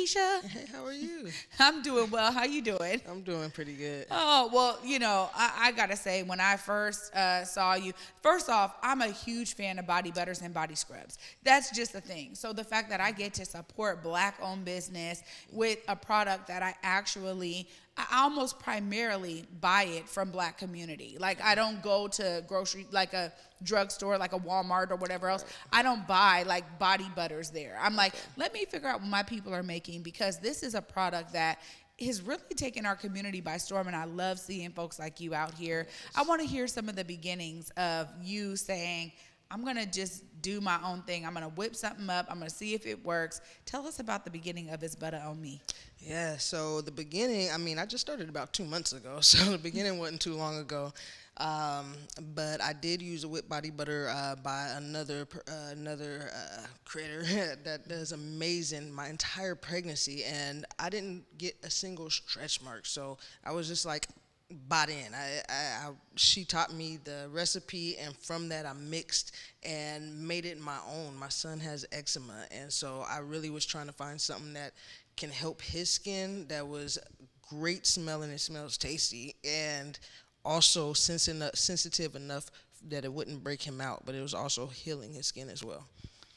Keisha. Hey, how are you? I'm doing well. How you doing? I'm doing pretty good. Oh, well, I got to say, when I first saw you, first off, I'm a huge fan of body butters and body scrubs. That's just the thing. So the fact that I get to support black-owned business with a product that I almost primarily buy it from black community. Like, I don't go to like a drugstore, like a Walmart or whatever else. I don't buy like body butters there. I'm like, let me figure out what my people are making, because this is a product that has really taken our community by storm, and I love seeing folks like you out here. I want to hear some of the beginnings of you saying, I'm going to just do my own thing. I'm going to whip something up. I'm going to see if it works. Tell us about the beginning of It's Buttah on Me. Yeah, so the beginning, I just started about 2 months ago, so the beginning wasn't too long ago. But I did use a whipped body butter by another creator that does amazing my entire pregnancy, and I didn't get a single stretch mark, so I was just like bought in. She taught me the recipe, and from that I mixed and made it my own. My son has eczema, and so I really was trying to find something that can help his skin, that was great smelling, it smells tasty, and also sensitive enough that it wouldn't break him out, but it was also healing his skin as well.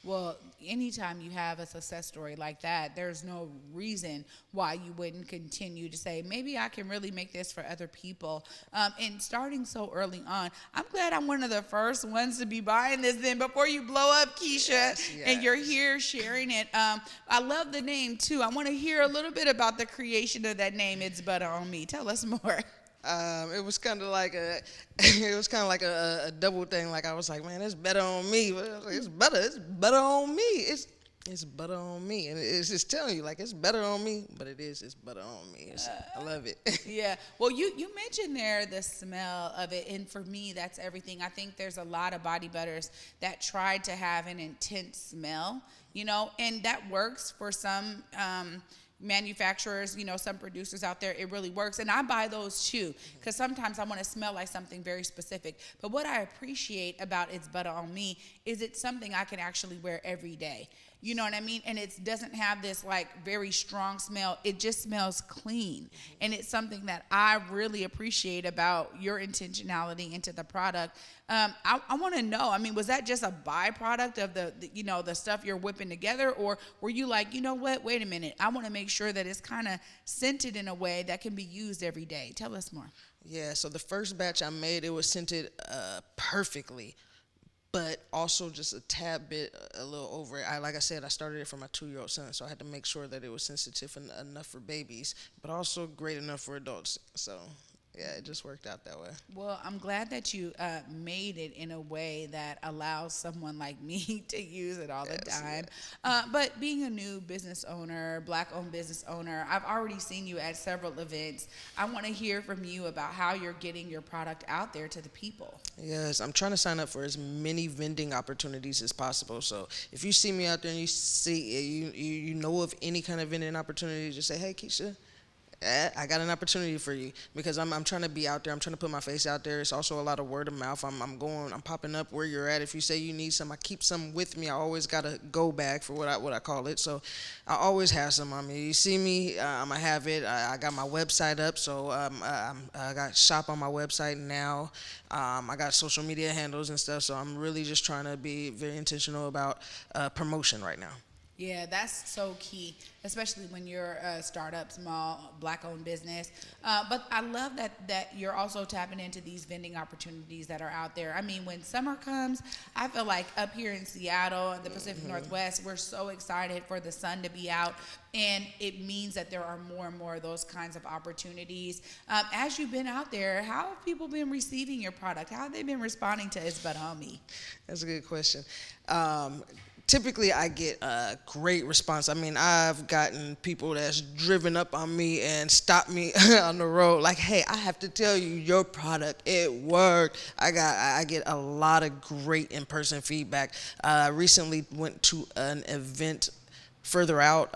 Well, anytime you have a success story like that, there's no reason why you wouldn't continue to say, maybe I can really make this for other people. And starting so early on, I'm glad I'm one of the first ones to be buying this then before you blow up, Keisha, Yes. and you're here sharing it. I love the name, too. I want to hear a little bit about the creation of that name, It's Buttah on Me. Tell us more. It was kind of like a double thing. Like, I was like, man, it's better on me. But I was like, it's better on me. It's butter on me, and it's just telling you, like, it's better on me, but it's butter on me. I love it. Yeah. Well, you mentioned there the smell of it, and for me, that's everything. I think there's a lot of body butters that try to have an intense smell, and that works for some manufacturers, some producers out there. It really works, and I buy those too, because sometimes I want to smell like something very specific. But what I appreciate about It's Buttah on Me is it's something I can actually wear every day. You know what I mean? And it doesn't have this like very strong smell. It just smells clean. And it's something that I really appreciate about your intentionality into the product. I want to know, was that just a byproduct of the stuff you're whipping together? Or were you like, you know what, wait a minute, I want to make sure that it's kind of scented in a way that can be used every day. Tell us more. Yeah, so the first batch I made, it was scented perfectly, but also just a tad bit, a little over it. Like I said, I started it for my 2-year-old son, so I had to make sure that it was sensitive enough for babies, but also great enough for adults. So, yeah, it just worked out that way. Well, I'm glad that you made it in a way that allows someone like me to use it all the time. Yes. But being a new business owner, black-owned business owner, I've already seen you at several events. I want to hear from you about how you're getting your product out there to the people. Yes, I'm trying to sign up for as many vending opportunities as possible. So if you see me out there and you know of any kind of vending opportunity, just say, hey, Keisha, I got an opportunity for you, because I'm trying to be out there. I'm trying to put my face out there. It's also a lot of word of mouth. I'm popping up where you're at. If you say you need some, I keep some with me. I always got a go bag for what I call it. So I always have some. You see me, I'm gonna have it. I got my website up, so I got shop on my website now. I got social media handles and stuff. So I'm really just trying to be very intentional about promotion right now. Yeah, that's so key, especially when you're a startup, small, black-owned business. But I love that you're also tapping into these vending opportunities that are out there. When summer comes, I feel like up here in Seattle and the Pacific Northwest, we're so excited for the sun to be out, and it means that there are more and more of those kinds of opportunities. As you've been out there, how have people been receiving your product? How have they been responding to It's Buttah on Me? That's a good question. Typically, I get a great response. I've gotten people that's driven up on me and stopped me on the road, like, hey, I have to tell you, your product, it worked. I get a lot of great in-person feedback. I recently went to an event further out,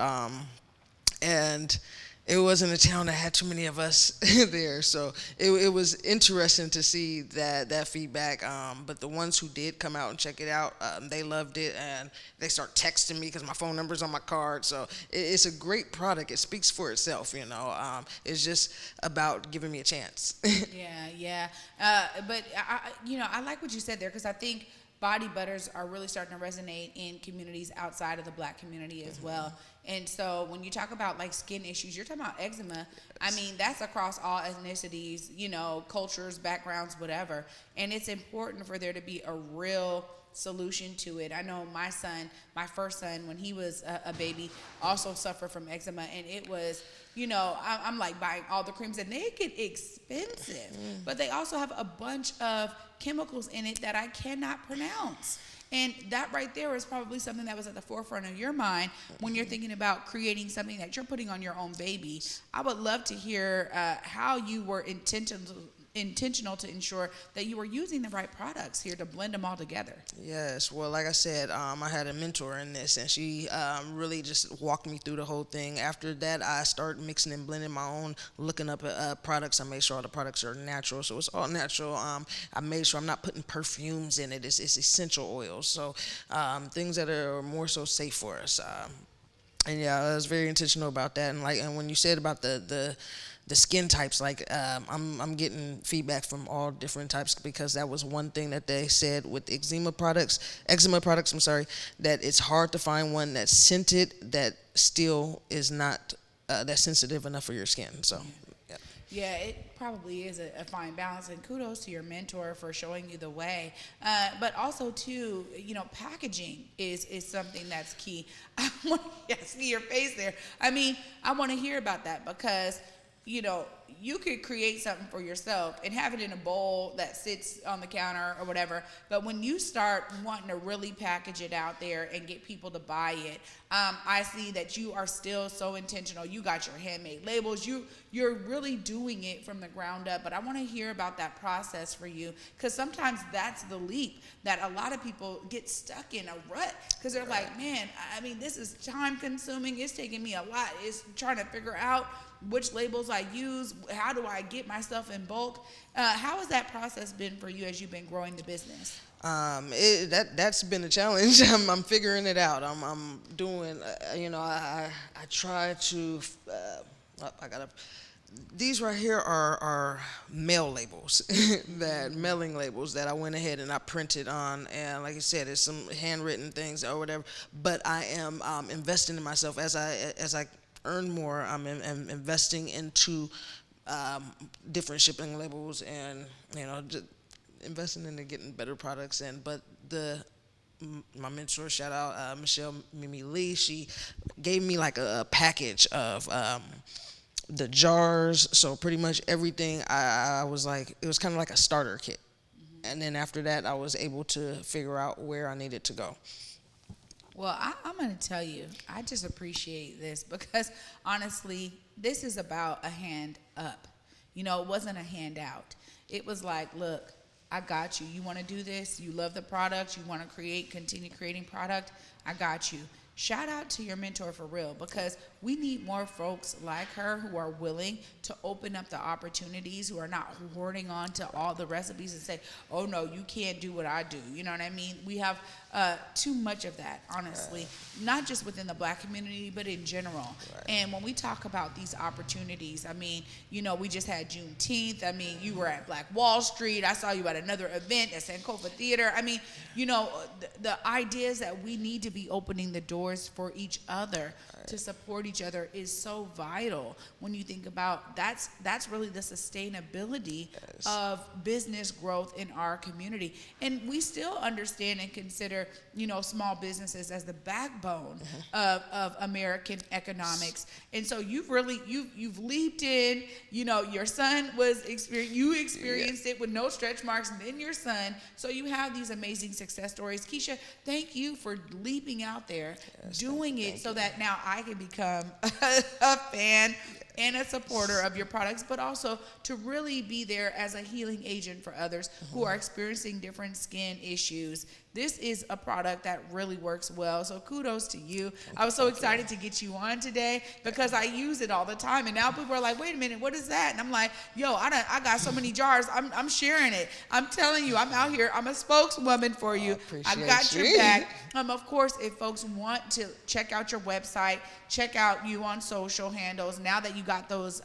and it wasn't a town that had too many of us there, so it was interesting to see that feedback. But the ones who did come out and check it out, they loved it, and they start texting me because my phone number's on my card. So it's a great product. It speaks for itself, you know. It's just about giving me a chance. Yeah. But I like what you said there, because I think body butters are really starting to resonate in communities outside of the Black community as well. And so when you talk about like skin issues, you're talking about eczema. I mean, that's across all ethnicities, cultures, backgrounds, whatever. And it's important for there to be a real solution to it. I know my first son, when he was a baby, also suffered from eczema, and it was, I'm like buying all the creams, and they get expensive, but they also have a bunch of chemicals in it that I cannot pronounce. And that right there is probably something that was at the forefront of your mind when you're thinking about creating something that you're putting on your own baby. I would love to hear how you were intentional to ensure that you were using the right products here to blend them all together. Yes, well, like I said, I had a mentor in this, and she really just walked me through the whole thing. After that, I started mixing and blending my own, looking up products. I made sure all the products are natural, so it's all natural. I made sure I'm not putting perfumes in it. It's essential oils, so things that are more so safe for us. And yeah, I was very intentional about that. And when you said about the skin types, I'm getting feedback from all different types, because that was one thing that they said with eczema products, that it's hard to find one that's scented that still is not that sensitive enough for your skin. So yeah, it probably is a fine balance, and kudos to your mentor for showing you the way. But also too, packaging is something that's key. I see your face there. I mean, I want to hear about that, because you could create something for yourself and have it in a bowl that sits on the counter or whatever. But when you start wanting to really package it out there and get people to buy it, I see that you are still so intentional. You got your handmade labels. You're really doing it from the ground up. But I want to hear about that process for you, because sometimes that's the leap that a lot of people get stuck in a rut, because they're like, man, I mean, this is time consuming. It's taking me a lot. It's trying to figure out which labels I use, how do I get myself in bulk? How has that process been for you as you've been growing the business? That's been a challenge. I'm figuring it out. I'm doing, I try to, these right here are mail labels, mailing labels that I went ahead and I printed on, and like I said, it's some handwritten things or whatever, but I am investing in myself as I earn more. I'm investing into different shipping labels, and just investing into getting better products. But my mentor, shout out Michelle Mimi Lee, she gave me like a package of the jars, so pretty much everything. I was like, it was kind of like a starter kit, and then after that I was able to figure out where I needed to go. Well, I'm going to tell you, I just appreciate this, because honestly, this is about a hand up. It wasn't a handout. It was like, look, I got you. You want to do this? You love the product. You want to continue creating product? I got you. Shout out to your mentor for real, because we need more folks like her who are willing to open up the opportunities, who are not hoarding on to all the recipes and say, oh no, you can't do what I do. You know what I mean? We have too much of that, honestly, not just within the Black community, but in general. Right. And when we talk about these opportunities, I mean, we just had Juneteenth. I mean, you were at Black Wall Street. I saw you at another event at Sankofa Theater. I mean, the ideas that we need to be opening the doors for each other, to support each other, is so vital when you think about that's really the sustainability of business growth in our community. And we still understand and consider small businesses as the backbone of American economics. And so you've leaped in. Your son you experienced it with no stretch marks, and then your son. So you have these amazing success stories. Keisha, thank you for leaping out there, doing it, so that now I can become a fan and a supporter of your products, but also to really be there as a healing agent for others who are experiencing different skin issues. This is a product that really works well, so kudos to you. I was so excited to get you on today because I use it all the time, and now people are like, wait a minute, what is that? And I'm like, yo, I got so many jars, I'm sharing it. I'm telling you, I'm out here, I'm a spokeswoman for you. I've got your back. Of course, if folks want to check out your website, check out you on social handles, now that you got those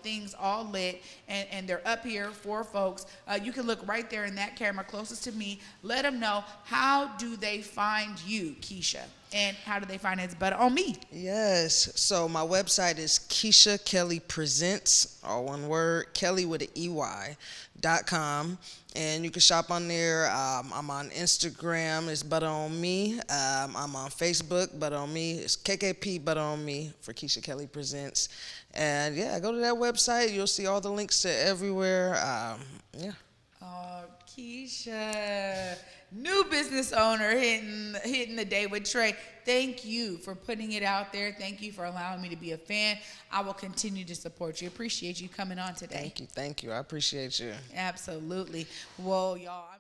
things all lit and they're up here for folks, you can look right there in that camera closest to me. Let them know, how do they find you, Keisha? And how do they find It's Buttah on Me? Yes. So my website is Keisha Kelley Presents, all one word, Kelly with an EY.com. And you can shop on there. I'm on Instagram, it's Buttah on Me. I'm on Facebook, Buttah on Me. It's KKP Buttah on Me for Keisha Kelley Presents. And yeah, go to that website. You'll see all the links to everywhere. Yeah. Oh, Keisha, new business owner hitting the day with Trae. Thank you for putting it out there. Thank you for allowing me to be a fan. I will continue to support you. Appreciate you coming on today. Thank you. I appreciate you. Absolutely. Well, y'all.